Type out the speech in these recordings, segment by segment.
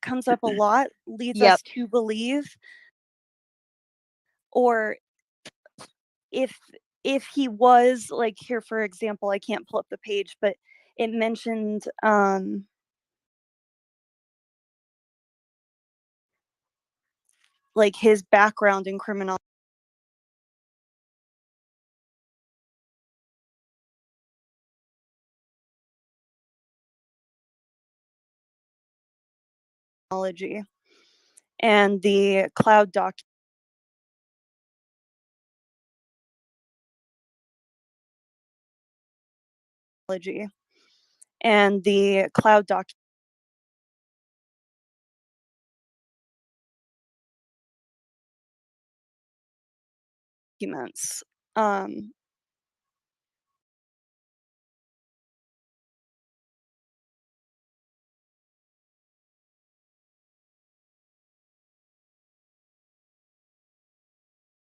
comes up a lot, leads Yep. us to believe, or if he was, like, here, for example, I can't pull up the page, but it mentioned, like, his background in criminology. And the cloud documents.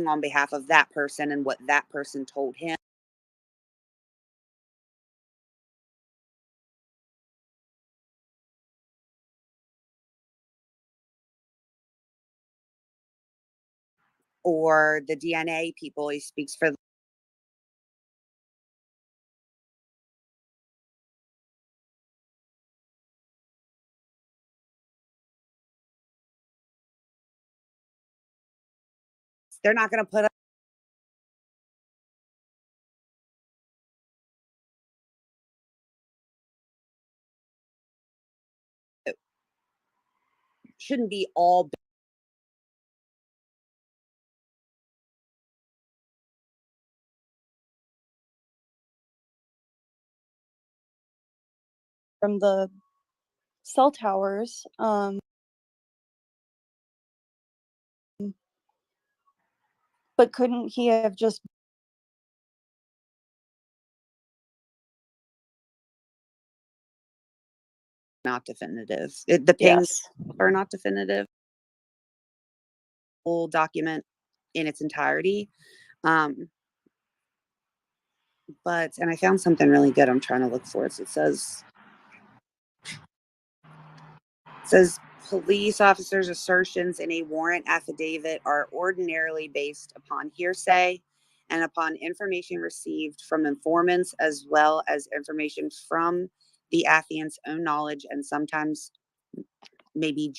On behalf of that person and what that person told him. Or the DNA people, he speaks for they're not going to put up. Shouldn't be all From the cell towers, but couldn't he have just not definitive. The pings yes. are not definitive. Full document in its entirety. But, and I found something really good I'm trying to look for it. So it says police officers' assertions in a warrant affidavit are ordinarily based upon hearsay and upon information received from informants, as well as information from the affiant's own knowledge, and sometimes maybe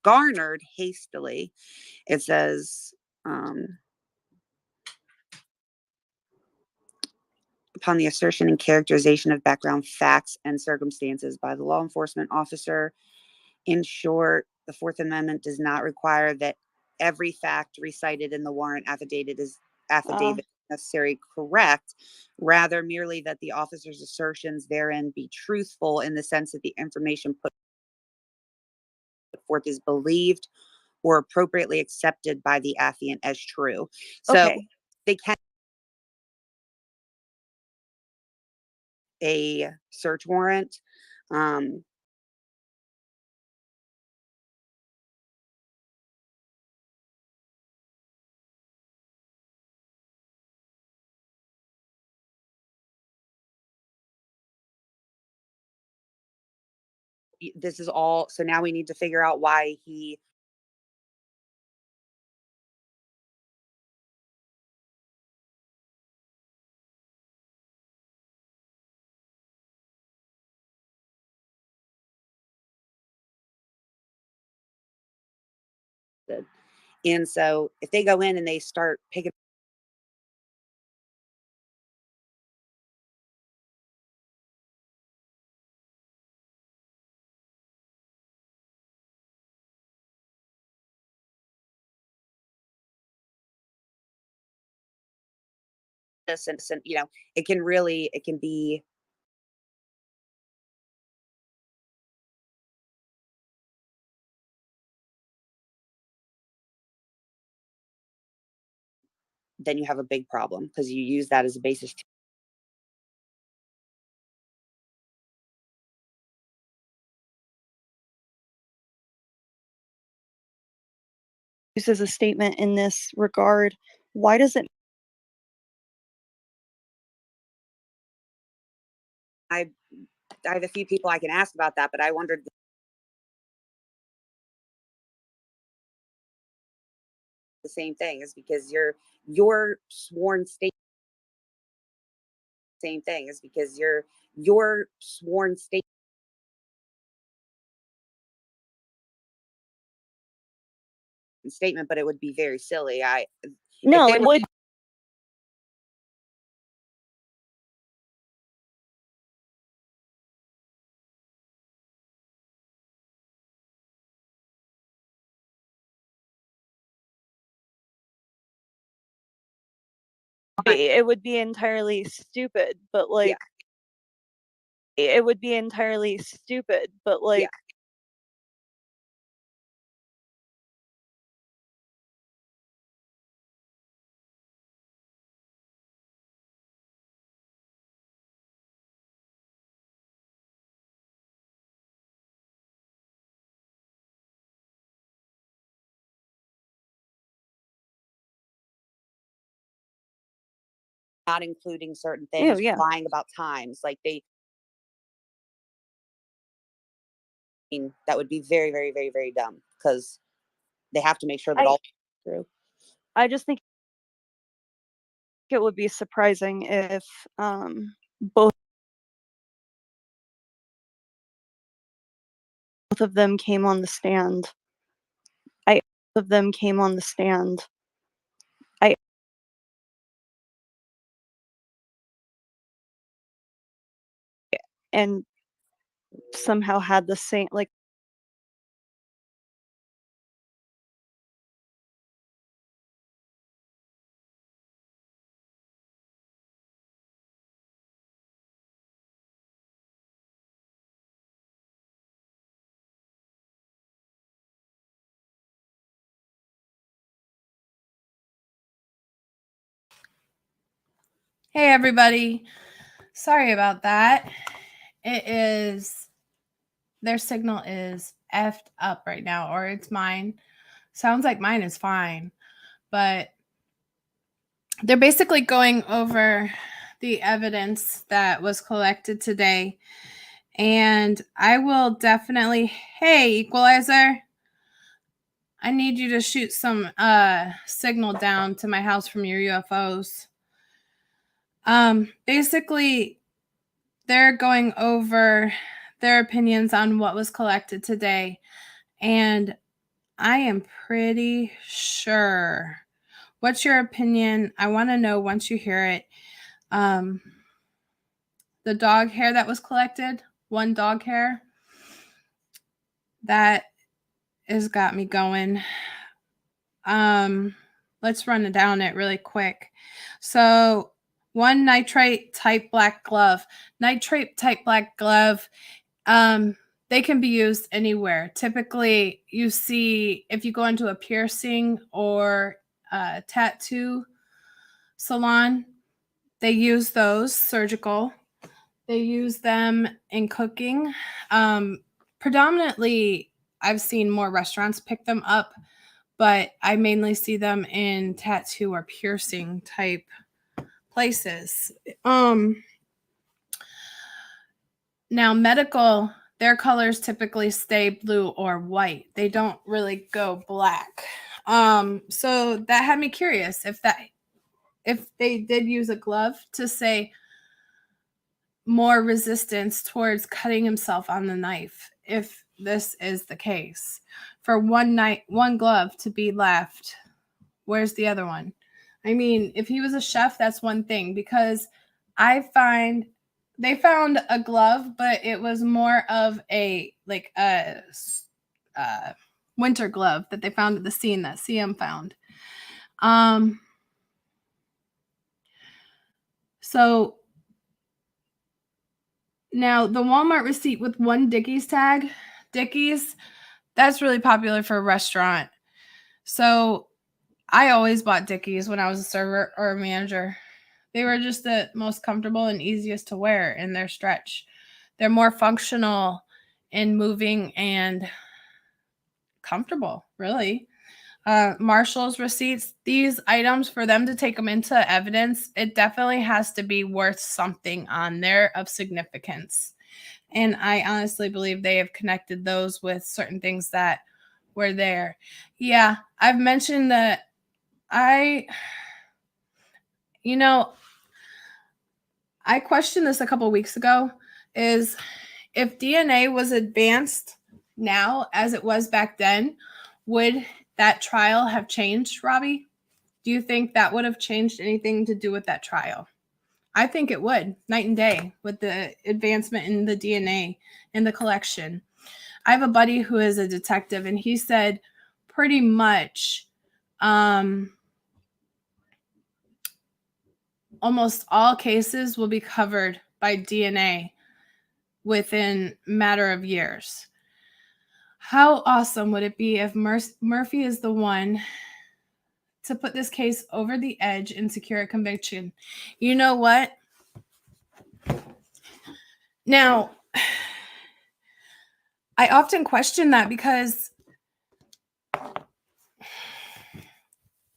garnered hastily. It says, upon the assertion and characterization of background facts and circumstances by the law enforcement officer. In short, the Fourth Amendment does not require that every fact recited in the warrant affidavit is necessarily correct, rather merely that the officer's assertions therein be truthful in the sense that the information put forth is believed or appropriately accepted by the affiant as true. So Okay. they can a search warrant. This is all, so now we need to figure out why he did. And so if they go in and they start picking this, and it can be then you have a big problem because you use that as a basis. Uses a statement in this regard. Why does it I have a few people I can ask about that, but I wondered the same thing is because your sworn state same thing is because your sworn statement, but it would be very silly. If No, they it were would it would be entirely stupid, but yeah, like it would be entirely stupid, but yeah. like Not including certain ew, things, yeah. lying about times, like that would be very, very, very, very dumb because they have to make sure that I all through. I just think it would be surprising if both of them came on the stand. I of them came on the stand. I and somehow had the same like Hey, everybody. Sorry about that. It is, their signal is effed up right now, or it's mine. Sounds like mine is fine, but they're basically going over the evidence that was collected today. And I will definitely, hey, Equalizer, I need you to shoot some signal down to my house from your UFOs. Basically, they're going over their opinions on what was collected today. And I am pretty sure. What's your opinion? I want to know once you hear it. The dog hair that was collected, one dog hair, that has got me going. Let's run it down it really quick. So, one nitrate type black glove. Nitrate type black glove, they can be used anywhere. Typically, you see if you go into a piercing or a tattoo salon, they use those surgical. They use them in cooking. Predominantly, I've seen more restaurants pick them up, but I mainly see them in tattoo or piercing type places. Now, medical, their colors typically stay blue or white. They don't really go black. So that had me curious if they did use a glove to say more resistance towards cutting himself on the knife, if this is the case. For one glove to be left, where's the other one? I mean, if he was a chef, that's one thing, because I find they found a glove, but it was more of a like a winter glove that they found at the scene that CM found. So now the Walmart receipt with one Dickies tag, Dickies, that's really popular for a restaurant. So I always bought Dickies when I was a server or a manager. They were just the most comfortable and easiest to wear in their stretch. They're more functional in moving and comfortable, really. Marshall's receipts, these items, for them to take them into evidence, it definitely has to be worth something on there of significance. And I honestly believe they have connected those with certain things that were there. Yeah, I've mentioned that I questioned this a couple weeks ago, is if DNA was advanced now as it was back then, would that trial have changed, Robbie? Do you think that would have changed anything to do with that trial? I think it would, night and day, with the advancement in the DNA and the collection. I have a buddy who is a detective, and he said pretty much almost all cases will be covered by DNA within a matter of years. How awesome would it be if Murphy is the one to put this case over the edge and secure a conviction? You know what? Now, I often question that because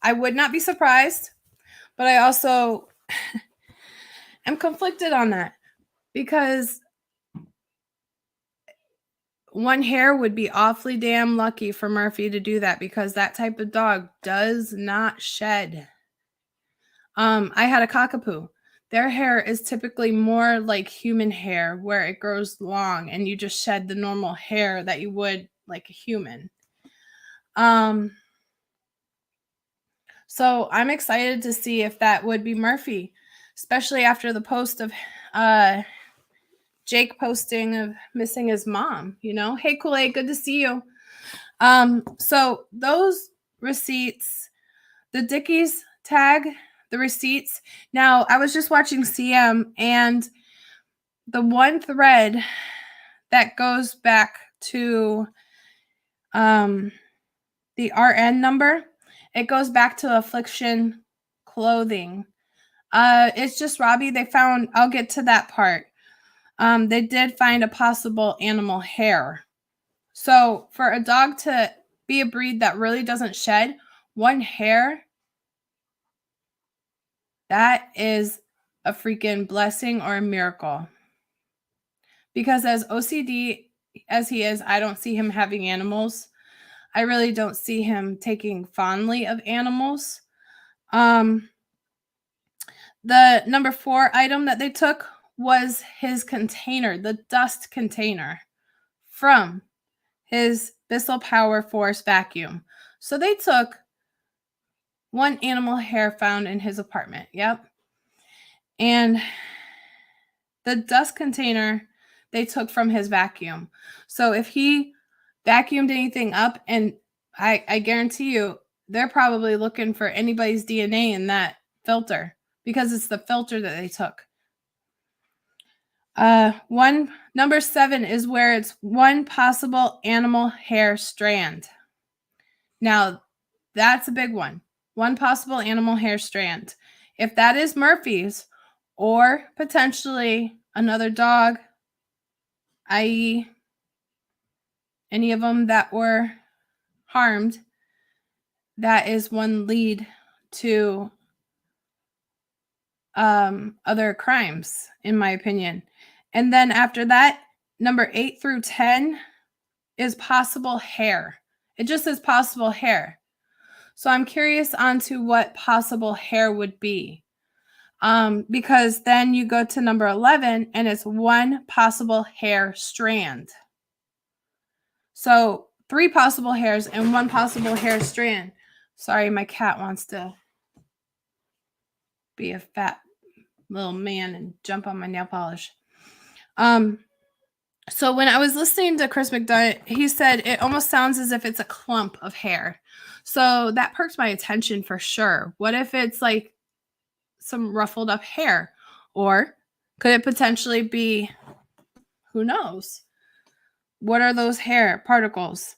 I would not be surprised, but I also am conflicted on that, because one hair would be awfully damn lucky for Murphy to do that, because that type of dog does not shed. I had a cockapoo. Their hair is typically more like human hair, where it grows long and you just shed the normal hair that you would like a human. So I'm excited to see if that would be Murphy, especially after the post of Jake posting of missing his mom. Hey, Kool-Aid, good to see you. So those receipts, the Dickies tag, the receipts. Now, I was just watching CM, and the one thread that goes back to the RN number, it goes back to Affliction Clothing. It's just, Robbie, they found, I'll get to that part. They did find a possible animal hair. So for a dog to be a breed that really doesn't shed, one hair, that is a freaking blessing or a miracle. Because as OCD as he is, I don't see him having animals. I really don't see him taking fondly of animals. The number 4 item that they took was his container, the dust container from his Bissell Power Force vacuum. So they took one animal hair found in his apartment. Yep. And the dust container they took from his vacuum. So if he vacuumed anything up, and I guarantee you, they're probably looking for anybody's DNA in that filter, because it's the filter that they took. Number 7 is where it's one possible animal hair strand. Now, that's a big one. One possible animal hair strand. If that is Murphy's, or potentially another dog, i.e., any of them that were harmed, that is one lead to other crimes, in my opinion. And then after that, number 8 through 10 is possible hair. It just says possible hair. So I'm curious onto what possible hair would be. Because then you go to number 11 and it's one possible hair strand. So 3 possible hairs and one possible hair strand. Sorry, my cat wants to be a fat little man and jump on my nail polish. So when I was listening to Chris McDonough, he said it almost sounds as if it's a clump of hair. So that perked my attention for sure. What if it's like some ruffled up hair? Or could it potentially be, who knows? What are those hair particles?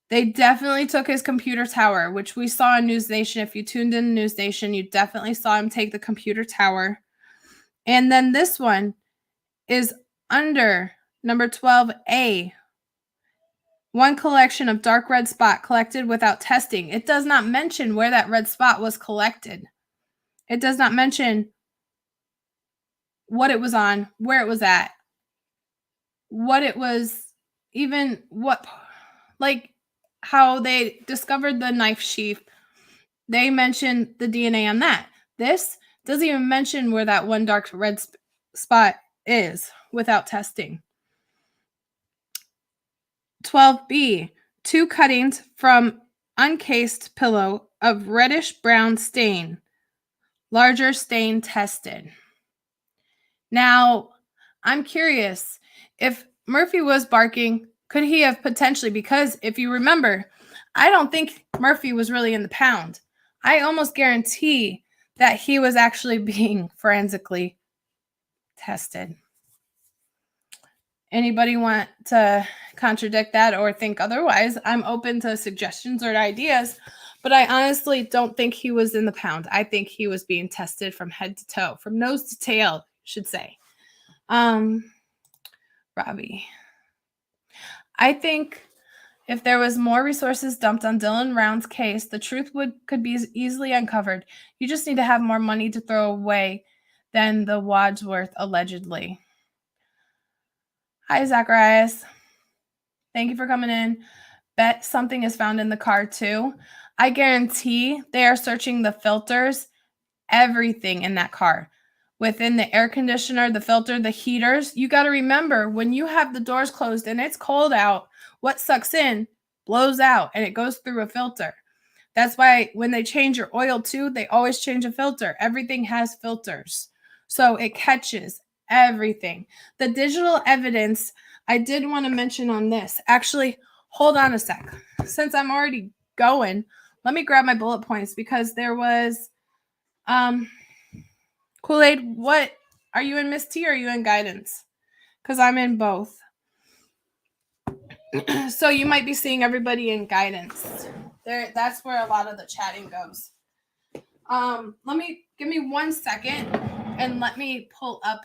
They definitely took his computer tower, which we saw on News Nation. If you tuned in to News Nation, you definitely saw him take the computer tower. And then this one is under number 12A. One collection of dark red spot collected without testing. It does not mention where that red spot was collected. It does not mention what it was on, where it was at, what it was, even what, like how they discovered the knife sheath. They mentioned the DNA on that. This doesn't even mention where that one dark red spot is without testing. 12B, 2 cuttings from uncased pillow of reddish brown stain, larger stain tested. Now, I'm curious, if Murphy was barking, could he have potentially, because if you remember, I don't think Murphy was really in the pound. I almost guarantee that he was actually being forensically tested. Anybody want to contradict that or think otherwise? I'm open to suggestions or ideas, but I honestly don't think he was in the pound. I think he was being tested from head to toe, from nose to tail, should say. Robbie. I think if there was more resources dumped on Dylan Round's case, the truth could be easily uncovered. You just need to have more money to throw away than the Wadsworth allegedly. Hi, Zacharias. Thank you for coming in. Bet something is found in the car too. I guarantee they are searching the filters, everything in that car. Within the air conditioner, the filter, the heaters. You got to remember, when you have the doors closed and it's cold out, what sucks in blows out and it goes through a filter. That's why when they change your oil too, they always change a filter. Everything has filters. So it catches everything. The digital evidence I did want to mention on this. Actually, hold on a sec. Since I'm already going, let me grab my bullet points because there was Kool-Aid, what are you in Miss T or are you in guidance? Because I'm in both. So you might be seeing everybody in guidance. That's where a lot of the chatting goes. Give me 1 second and let me pull up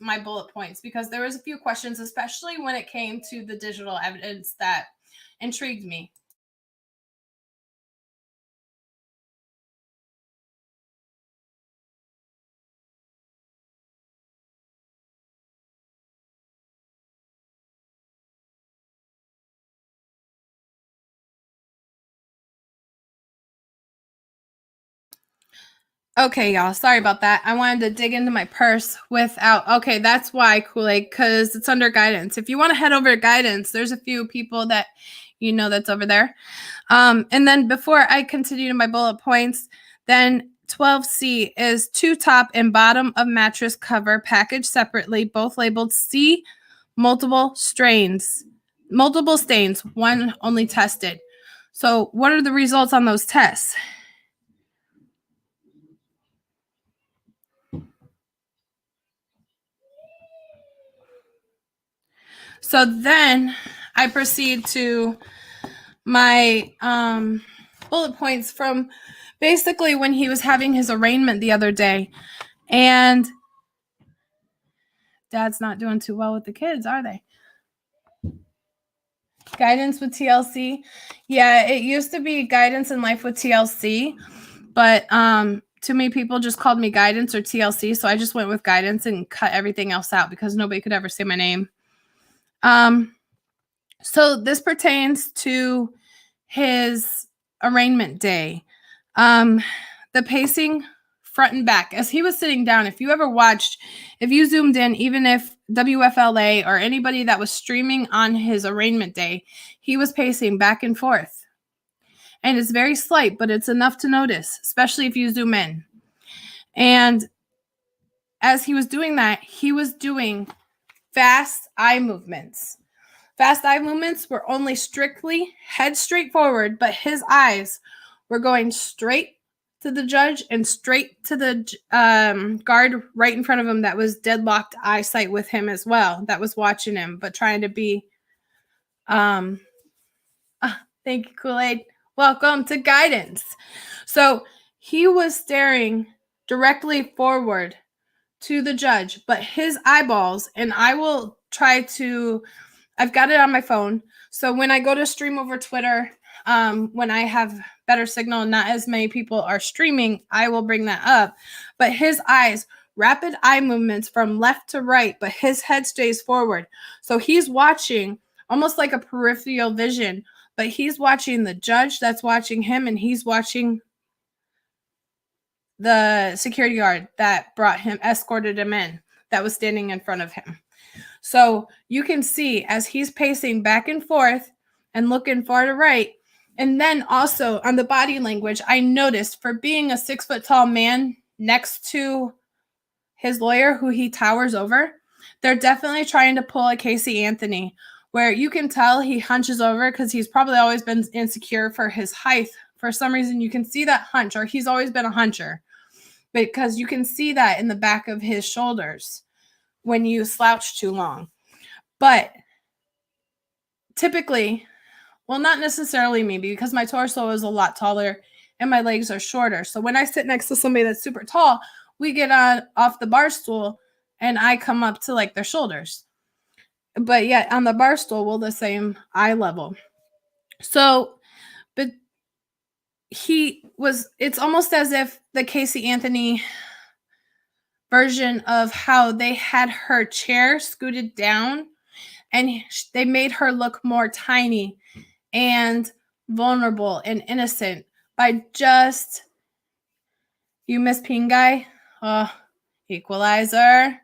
my bullet points because there was a few questions, especially when it came to the digital evidence that intrigued me. Okay, y'all. Sorry about that. I wanted to dig into my purse without. Okay, that's why, Kool-Aid, because it's under guidance. If you want to head over to guidance, there's a few people that you know that's over there. And then before I continue to my bullet points, then 12C is 2 top and bottom of mattress cover packaged separately, both labeled C, multiple stains, 1 only tested. So what are the results on those tests? So then I proceed to my bullet points from basically when he was having his arraignment the other day. And Dad's not doing too well with the kids, are they? Guidance with TLC. Yeah, it used to be Guidance in Life with TLC, but too many people just called me Guidance or TLC, so I just went with Guidance and cut everything else out because nobody could ever say my name. So this pertains to his arraignment day. The pacing front and back as he was sitting down. If you ever watched, if you zoomed in, even if WFLA or anybody that was streaming on his arraignment day, he was pacing back and forth. And it's very slight, but it's enough to notice, especially if you zoom in. And as he was doing that, he was doing fast eye movements. Fast eye movements were only strictly head straight forward, but his eyes were going straight to the judge and straight to the guard right in front of him that was deadlocked eyesight with him as well, that was watching him, but trying to be, thank you, Kool-Aid. Welcome to guidance. So he was staring directly forward to the judge, but his eyeballs, and I will try to I've got it on my phone. So when I go to stream over Twitter, when I have better signal and not as many people are streaming, I will bring that up. But his eyes, rapid eye movements from left to right, but his head stays forward. So he's watching almost like a peripheral vision, but he's watching the judge that's watching him, and he's watching the security guard that escorted him in, that was standing in front of him. So you can see as he's pacing back and forth and looking far to right. And then also on the body language, I noticed for being a 6 foot tall man next to his lawyer who he towers over, they're definitely trying to pull a Casey Anthony, where you can tell he hunches over because he's probably always been insecure for his height. For some reason, you can see that hunch, or he's always been a huncher, because you can see that in the back of his shoulders when you slouch too long. But typically, well, not necessarily me, because my torso is a lot taller and my legs are shorter. So when I sit next to somebody that's super tall, we get off the bar stool and I come up to like their shoulders. But yet on the bar stool, we're the same eye level. So, but it's almost as if the Casey Anthony version of how they had her chair scooted down and they made her look more tiny and vulnerable and innocent by just, you miss Pingai? Oh, Equalizer.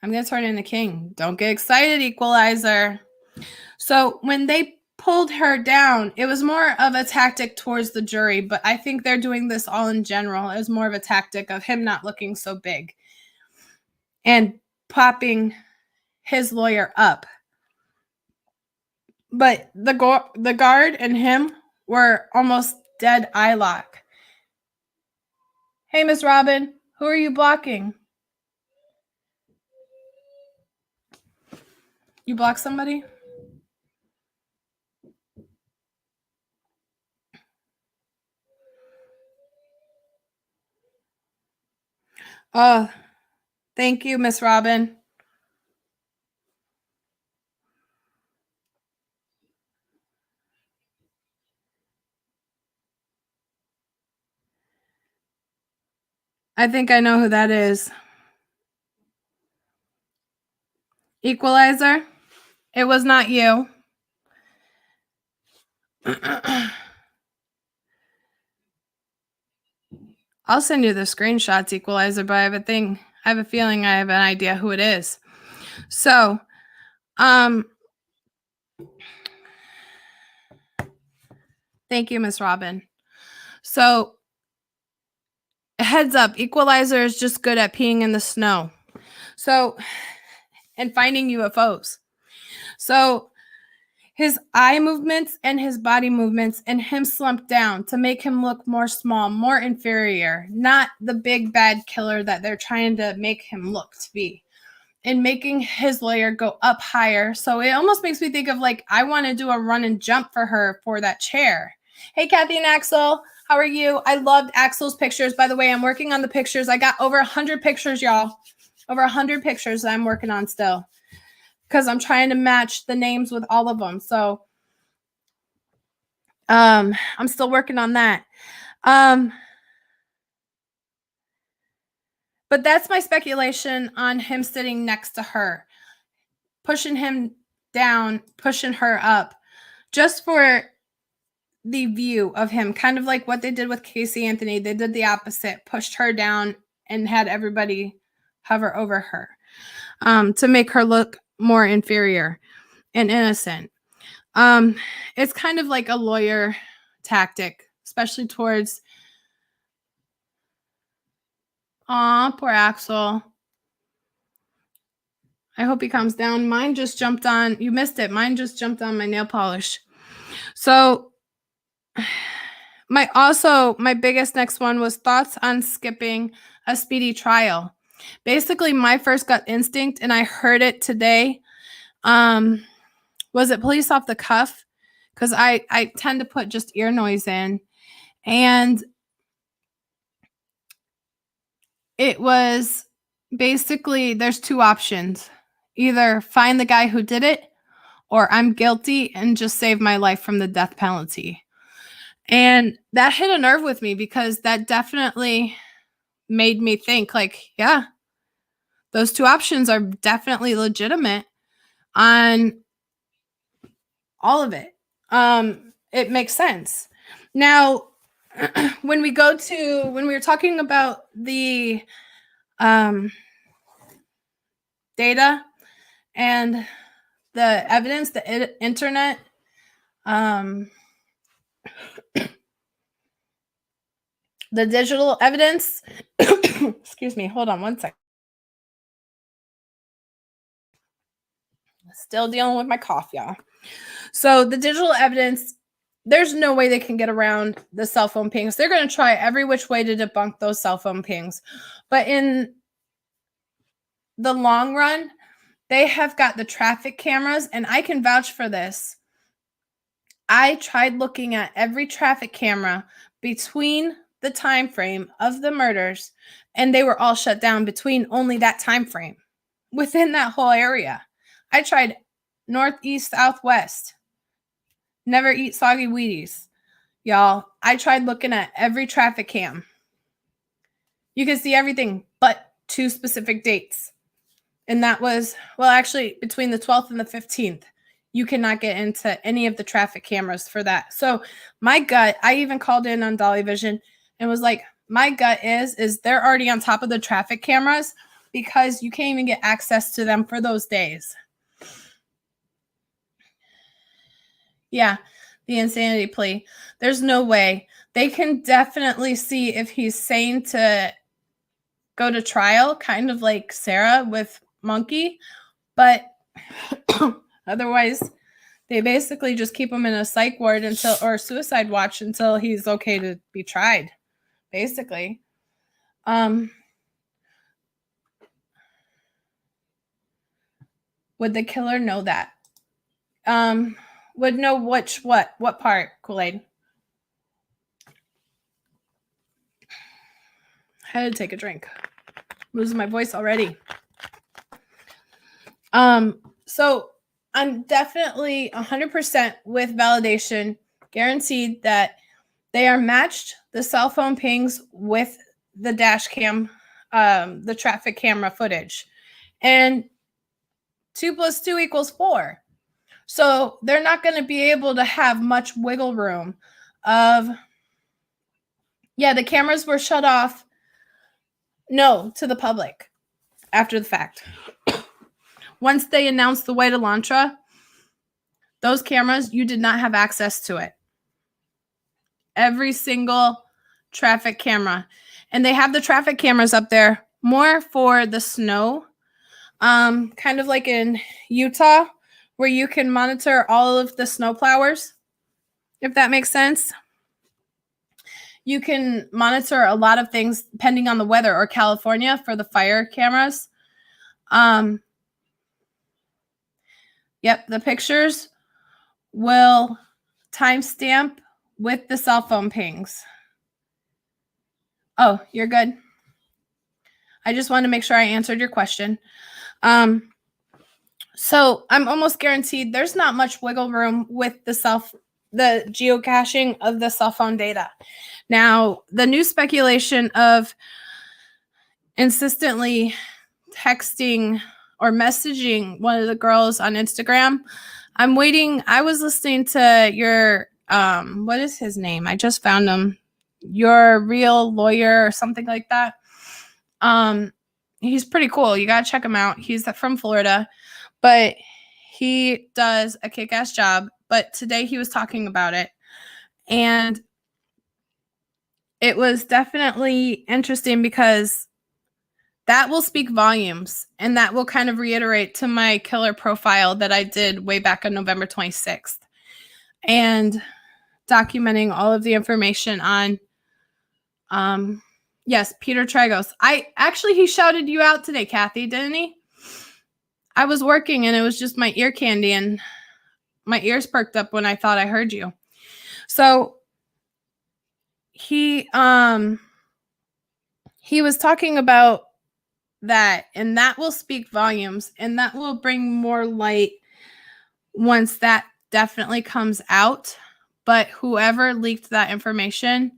I'm going to turn into King. Don't get excited, Equalizer. So when they pulled her down, it was more of a tactic towards the jury, but I think they're doing this all in general as more of a tactic of him not looking so big and popping his lawyer up. But the guard and him were almost dead eye lock. Hey, Miss Robin, who are you blocking? You block somebody? Oh, thank you, Miss Robin. I think I know who that is. Equalizer? It was not you. I'll send you the screenshots, Equalizer, but I have a feeling I have an idea who it is. So, thank you, Miss Robin. So, heads up, Equalizer is just good at peeing in the snow. So, and finding UFOs. So, his eye movements and his body movements and him slumped down to make him look more small, more inferior, not the big bad killer that they're trying to make him look to be, and making his lawyer go up higher. So it almost makes me think of like, I want to do a run and jump for her for that chair. Hey, Kathy and Axel, how are you? I loved Axel's pictures. By the way, I'm working on the pictures. I got over 100 pictures, y'all. Over 100 pictures that I'm working on still, because I'm trying to match the names with all of them. So I'm still working on that. But that's my speculation on him sitting next to her, pushing him down, pushing her up, just for the view of him, kind of like what they did with Casey Anthony. They did the opposite, pushed her down and had everybody hover over her to make her look more inferior and innocent. It's kind of like a lawyer tactic, especially towards, poor Axel. I hope he calms down. Mine just jumped on, you missed it. Mine just jumped on my nail polish. So my biggest next one was thoughts on skipping a speedy trial. Basically, my first gut instinct, and I heard it today, was it police off the cuff? Because I tend to put just ear noise in. And it was basically, there's two options. either find the guy who did it or I'm guilty and just save my life from the death penalty. And that hit a nerve with me because that definitely made me think like, yeah, those two options are definitely legitimate on all of it. It makes sense. Now, when we were talking about the data and the evidence, the internet, the digital evidence, excuse me, hold on one second. Still dealing with my cough, y'all. So the digital evidence, there's no way they can get around the cell phone pings. They're going to try every which way to debunk those cell phone pings. But in the long run, they have got the traffic cameras, and I can vouch for this. I tried looking at every traffic camera between the time frame of the murders, and they were all shut down between only that time frame within that whole area. I tried north, east, south, west. Never eat soggy Wheaties. Y'all, I tried looking at every traffic cam. You can see everything but 2 specific dates. And that was, well, actually, between the 12th and the 15th. You cannot get into any of the traffic cameras for that. So my gut, I even called in on Dolly Vision and was like, my gut is they're already on top of the traffic cameras because you can't even get access to them for those days. Yeah, the insanity plea. There's no way. They can definitely see if he's sane to go to trial, kind of like Sarah with Monkey. But otherwise, they basically just keep him in a psych ward or suicide watch until he's okay to be tried, basically. Would the killer know that? Would know what part, Kool-Aid? I had to take a drink. I'm losing my voice already. So I'm definitely 100% with validation, guaranteed that they are matched, the cell phone pings, with the dash cam, the traffic camera footage. And 2 + 2 = 4. So they're not going to be able to have much wiggle room of, yeah, the cameras were shut off, no, to the public after the fact. Once they announced the White Elantra, those cameras, you did not have access to it. Every single traffic camera. And they have the traffic cameras up there more for the snow, kind of like in Utah, where you can monitor all of the snowplowers, if that makes sense. You can monitor a lot of things depending on the weather, or California for the fire cameras. Yep, the pictures will timestamp with the cell phone pings. Oh, you're good. I just wanted to make sure I answered your question. So I'm almost guaranteed there's not much wiggle room with the geocaching of the cell phone data. Now, the new speculation of insistently texting or messaging one of the girls on Instagram, I'm waiting. I was listening to your, what is his name? I just found him. Your Real Lawyer or something like that. He's pretty cool. You got to check him out. He's from Florida, but he does a kick-ass job. But today he was talking about it, and it was definitely interesting because that will speak volumes, and that will kind of reiterate to my killer profile that I did way back on November 26th, and documenting all of the information on, yes, Peter Tragos. He shouted you out today, Kathy, didn't he? I was working and it was just my ear candy, and my ears perked up when I thought I heard you. So he was talking about that, and that will speak volumes, and that will bring more light once that definitely comes out. But whoever leaked that information,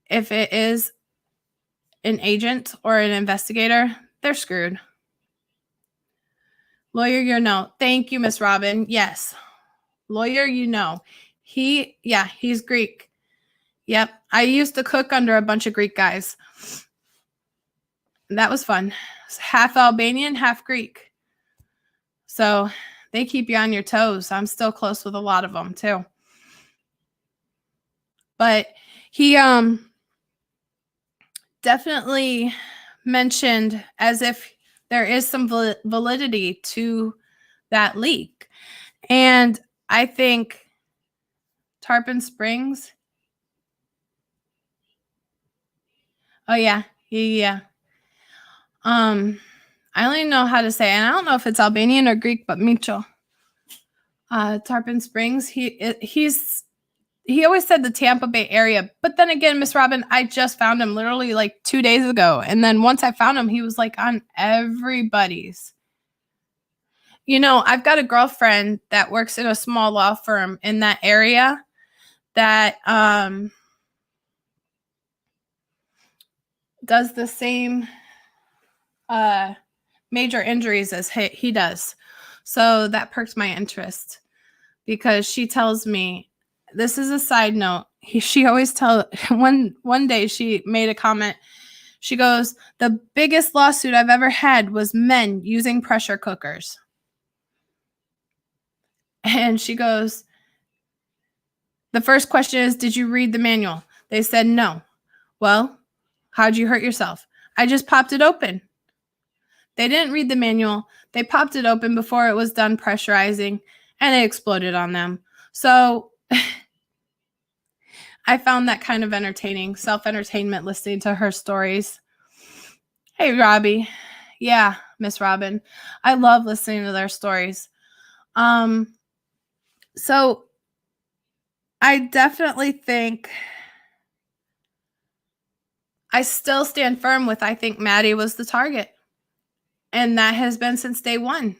if it is an agent or an investigator, they're screwed. Lawyer, you know. Thank you, Miss Robin. Yes. Lawyer, you know. He's Greek. Yep. I used to cook under a bunch of Greek guys. That was fun. Half Albanian, half Greek. So they keep you on your toes. I'm still close with a lot of them too. But he definitely mentioned as if there is some validity to that leak. And I think Tarpon Springs. Oh yeah. I don't even know how to say it. And I don't know if it's Albanian or Greek, but Micho. Tarpon Springs. He always said the Tampa Bay area. But then again, Miss Robin, I just found him literally like 2 days ago. And then once I found him, he was like on everybody's. You know, I've got a girlfriend that works in a small law firm in that area that does the same major injuries as he does. So that perks my interest because she tells me, this is a side note. She always one day she made a comment. She goes, the biggest lawsuit I've ever had was men using pressure cookers. And she goes, the first question is, did you read the manual? They said no. Well, how'd you hurt yourself? I just popped it open. They didn't read the manual. They popped it open before it was done pressurizing, and it exploded on them. So I found that kind of entertaining, self-entertainment, listening to her stories. Hey, Robbie. Yeah, Miss Robin. I love listening to their stories. So I definitely think I still stand firm with, I think Maddie was the target. And that has been since day one.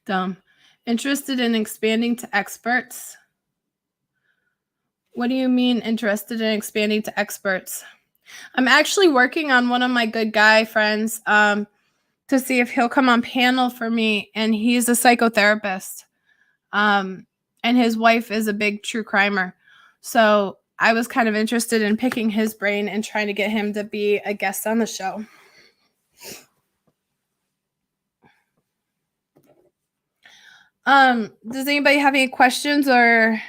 Dumb. Interested in expanding to experts? What do you mean interested in expanding to experts? I'm actually working on one of my good guy friends to see if he'll come on panel for me. And he's a psychotherapist. And his wife is a big true crimer. So I was kind of interested in picking his brain and trying to get him to be a guest on the show. Does anybody have any questions or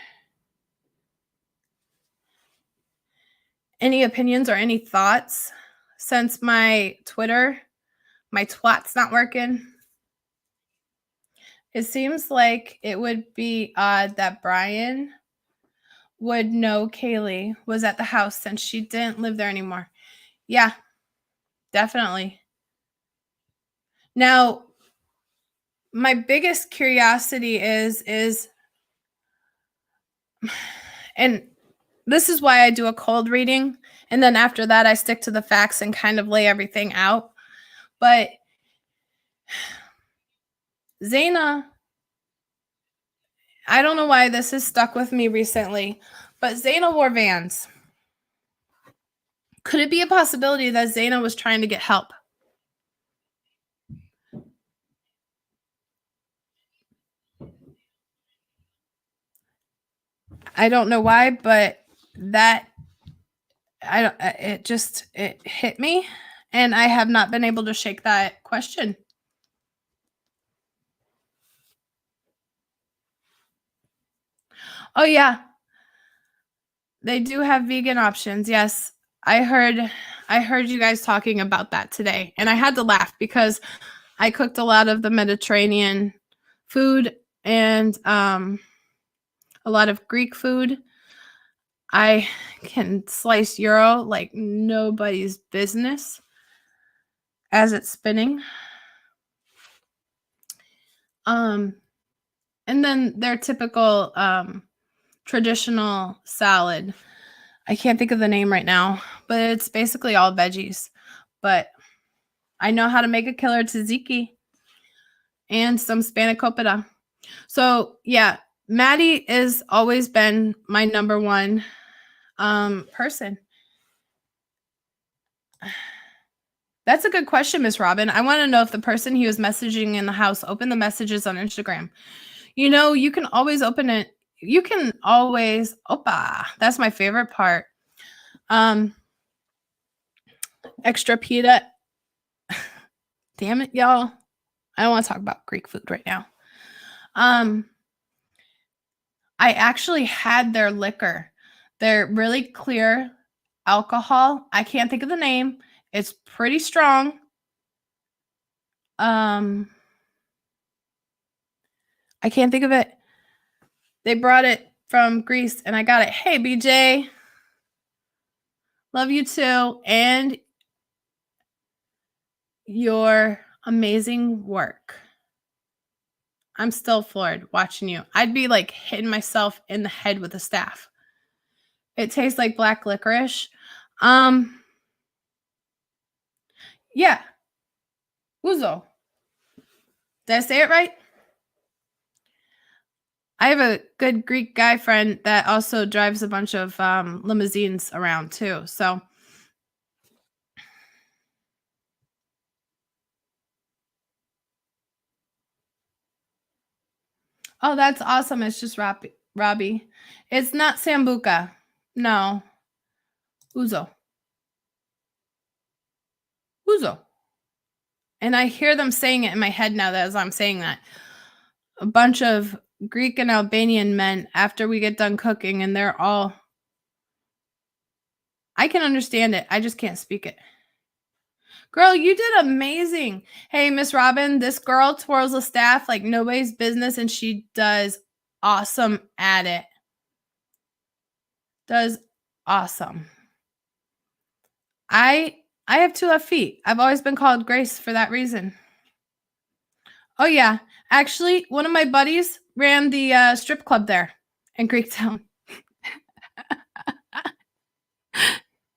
any opinions or any thoughts since my twat's not working? It seems like it would be odd that Brian would know Kaylee was at the house since she didn't live there anymore. Yeah, definitely. Now, my biggest curiosity is, and this is why I do a cold reading, and then after that, I stick to the facts and kind of lay everything out. But Zaina, I don't know why this has stuck with me recently, but Zaina wore Vans. Could it be a possibility that Zaina was trying to get help? I don't know why, but it hit me, and I have not been able to shake that question. Oh yeah. They do have vegan options. Yes. I heard you guys talking about that today, and I had to laugh because I cooked a lot of the Mediterranean food and a lot of Greek food. I can slice gyro like nobody's business as it's spinning. And then their typical traditional salad. I can't think of the name right now, but it's basically all veggies. But I know how to make a killer tzatziki and some spanakopita. So yeah, Maddie has always been my number one person. That's a good question, Miss Robin. I want to know if the person he was messaging in the house opened the messages on Instagram. You know, you can always open it. You can always, opa, that's my favorite part. Extra pita. Damn it, y'all. I don't want to talk about Greek food right now. I actually had their liquor. They're really clear alcohol. I can't think of the name. It's pretty strong. I can't think of it. They brought it from Greece and I got it. Hey, BJ. Love you too. And your amazing work. I'm still floored watching you. I'd be like hitting myself in the head with a staff. It tastes like black licorice. Yeah. Uzo. Did I say it right? I have a good Greek guy friend that also drives a bunch of limousines around too. So oh, that's awesome. It's just Robbie. It's not Sambuca. No. Uzo. Uzo. And I hear them saying it in my head now as I'm saying that. A bunch of Greek and Albanian men after we get done cooking, and they're all... I can understand it. I just can't speak it. Girl, you did amazing. Hey, Miss Robin, this girl twirls a staff like nobody's business, and she does awesome at it. Does awesome. I have 2 left feet. I've always been called Grace for that reason. Oh, yeah. Actually, one of my buddies ran the strip club there in Greektown.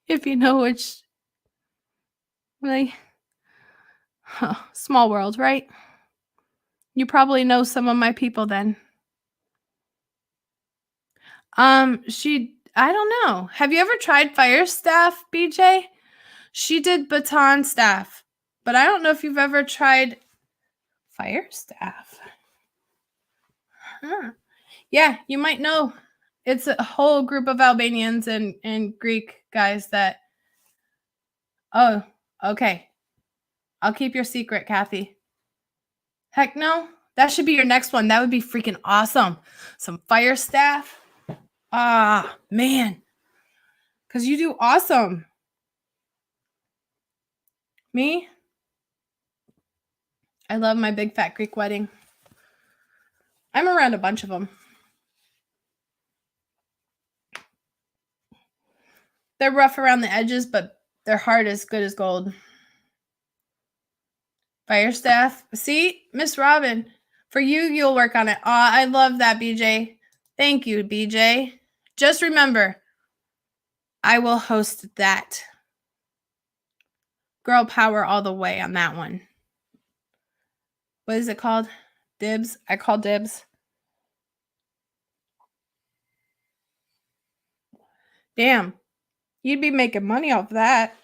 If you know which... Really? Huh. Small world, right? You probably know some of my people then. I don't know. Have you ever tried fire staff, BJ? She did baton staff, but I don't know if you've ever tried fire staff. Huh. Yeah, you might know. It's a whole group of Albanians and Greek guys that... Oh, okay. I'll keep your secret, Kathy. Heck no. That should be your next one. That would be freaking awesome. Some fire staff. Ah, man. Because you do awesome. Me? I love my big fat Greek wedding. I'm around a bunch of them. They're rough around the edges, but their heart is good as gold. Fire staff. See, Miss Robin, for you, you'll work on it. I love that, BJ. Thank you, BJ. Just remember, I will host that. Girl power all the way on that one. What is it called? Dibs? I call dibs. Damn. You'd be making money off that.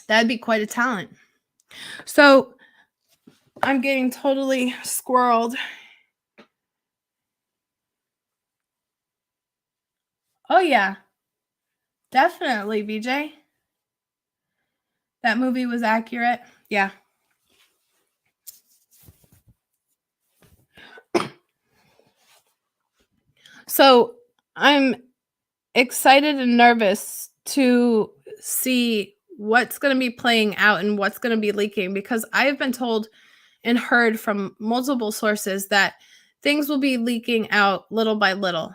That'd be quite a talent. So I'm getting totally squirreled. Oh, yeah. Definitely, BJ. That movie was accurate. Yeah. So I'm excited and nervous to see what's going to be playing out and what's going to be leaking, because I've been told and heard from multiple sources that things will be leaking out little by little.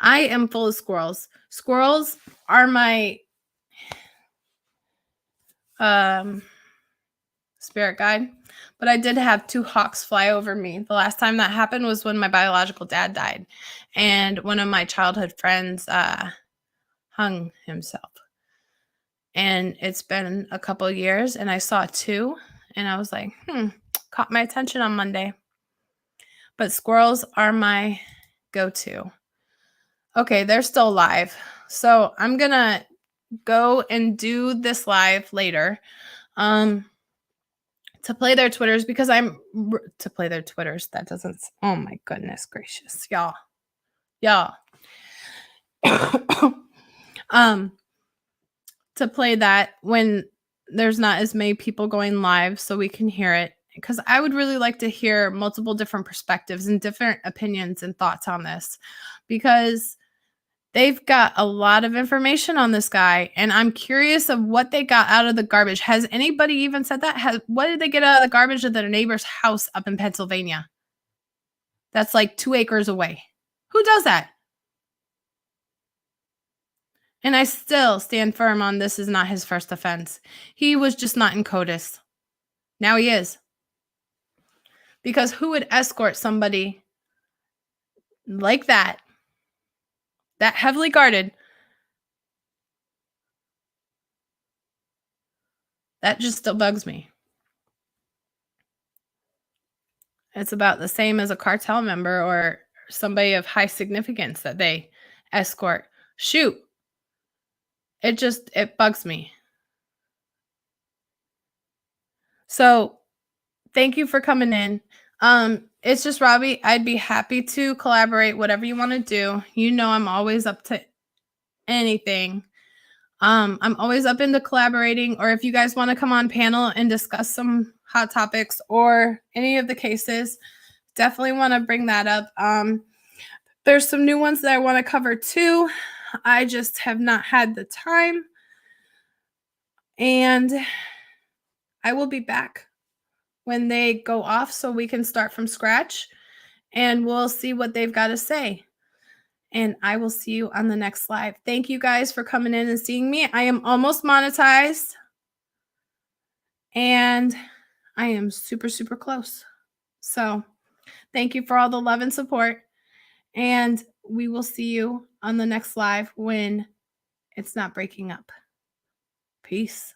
I am full of squirrels. Squirrels are my spirit guide. But I did have 2 hawks fly over me. The last time that happened was when my biological dad died, and one of my childhood friends hung himself. And it's been a couple years, and I saw 2, and I was like, caught my attention on Monday. But squirrels are my go-to. Okay, they're still live. So I'm going to go and do this live later to play their Twitters, because to play their Twitters. That doesn't, oh my goodness gracious, y'all. To play that when there's not as many people going live so we can hear it, because I would really like to hear multiple different perspectives and different opinions and thoughts on this, because they've got a lot of information on this guy, and I'm curious of what they got out of the garbage. Has anybody even said that? What did they get out of the garbage of their neighbor's house up in Pennsylvania? That's like 2 acres away. Who does that? And I still stand firm on this is not his first offense. He was just not in CODIS. Now he is. Because who would escort somebody like that heavily guarded? That just still bugs me. It's about the same as a cartel member or somebody of high significance that they escort. Shoot. It bugs me. So thank you for coming in. It's just Robbie. I'd be happy to collaborate, whatever you want to do. You know, I'm always up to anything. I'm always up into collaborating, or if you guys want to come on panel and discuss some hot topics or any of the cases, definitely want to bring that up. There's some new ones that I want to cover too. I just have not had the time. And I will be back when they go off so we can start from scratch, and we'll see what they've got to say. And I will see you on the next live. Thank you guys for coming in and seeing me. I am almost monetized, and I am super, super close. So thank you for all the love and support. And we will see you on the next live when it's not breaking up. Peace.